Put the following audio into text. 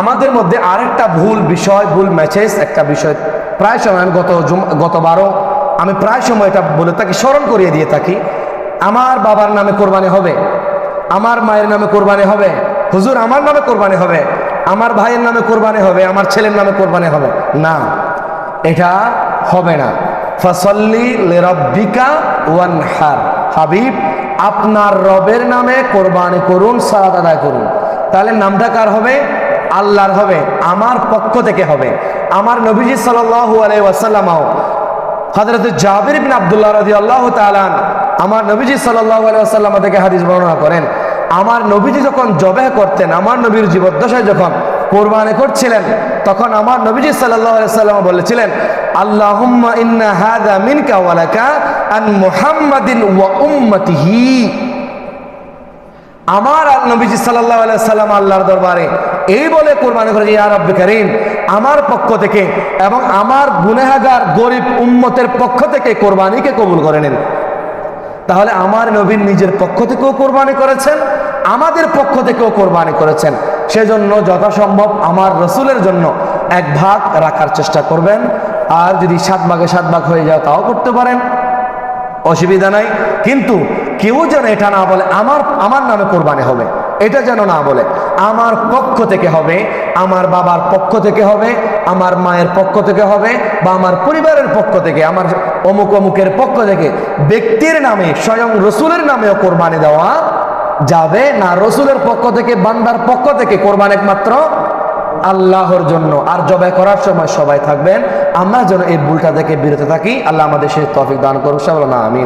আমাদের মধ্যে আরেকটা ভুল বিষয়, ভুল মেসেজ, একটা বিষয় প্রায় সময় আমি গতবারও আমি প্রায় সময় এটা বলে থাকি, স্মরণ করিয়ে দিয়ে থাকি। আমার বাবার নামে কোরবানি হবে, আমার মায়ের নামে কোরবানি হবে, হুজুর আমার নামে কোরবানি হবে, আমার ভাইয়ের নামে কোরবানি হবে, আমার ছেলের নামে কোরবানি হবে না, এটা হবে না। ফাসাল্লি লিরাব্বিকা ওয়ানহার, হাবিব আপনার রবের নামে কোরবানি করুন, সালাত আদায় করুন। তাহলে নামটা কার হবে? আল্লাহর হবে, আমার পক্ষ থেকে হবে। আমার নবীজি সাল্লাল্লাহু আলাইহি ওয়াসাল্লাম, হযরত জাবির বিন আব্দুল্লাহ রাদিয়াল্লাহু তাআলা আমার নবীজি সাল্লাল্লাহু আলাইহি ওয়াসাল্লাম থেকে হাদিস বর্ণনা করেন, আমার নবীজি যখন জবেহ করতেন, আমার নবীর জীবদ্দশায় যখন কোরবানি করছিলেন, তখন আমার নবীজি সাল্লাল্লাহু আলাইহি ওয়াসাল্লাম বলেছিলেন, আল্লাহুম্মা ইন্না হাযা মিনকা ওয়া লাকা আন মুহাম্মাদিন ওয়া উম্মতিহি। আমার নবীজি সাল্লাল্লাহু আলাইহি ওয়াসাল্লাম আল্লাহর দরবারে এই বলে কোরবানি করেছে, ইয়া রাব্বি কারীম, আমার পক্ষ থেকে এবং আমার গুনাহগার গরিব উম্মতের পক্ষ থেকে কোরবানিকে কবুল করে নেন। তাহলে আমার নবীর নিজের পক্ষ থেকেও কোরবানি করেছেন, আমাদের পক্ষ থেকেও কোরবানি করেছেন। সেজন্য যথাসম্ভব আমার রসুলের জন্য এক ভাগ রাখার চেষ্টা করবেন। আর যদি 7 ভাগে 7 ভাগ হয়ে যায় তাও করতে পারেন, অসুবিধা নাই। কিন্তু কেউ যেন এটা না বলে আমার নামে কোরবানি হবে, এটা যেন না বলে। আমার পক্ষ থেকে হবে, আমার বাবার পক্ষ থেকে হবে, আমার মায়ের পক্ষ থেকে হবে, বা আমার পরিবারের পক্ষ থেকে, আমার অমুক অমুকের পক্ষ থেকে, ব্যক্তির নামে স্বয়ং রসুলের নামেও কোরবানি দেওয়া যাবে না। রসুলের পক্ষ থেকে, বান্দার পক্ষ থেকে কোরবানি একমাত্র আল্লাহর জন্য। আর জবাই করার সময় সবাই থাকবেন, আমরা যেন এই ভুলটা থেকে বিরত থাকি। আল্লাহ আমাদের সেই তৌফিক দান করুন, সবাই বলুন আমিন।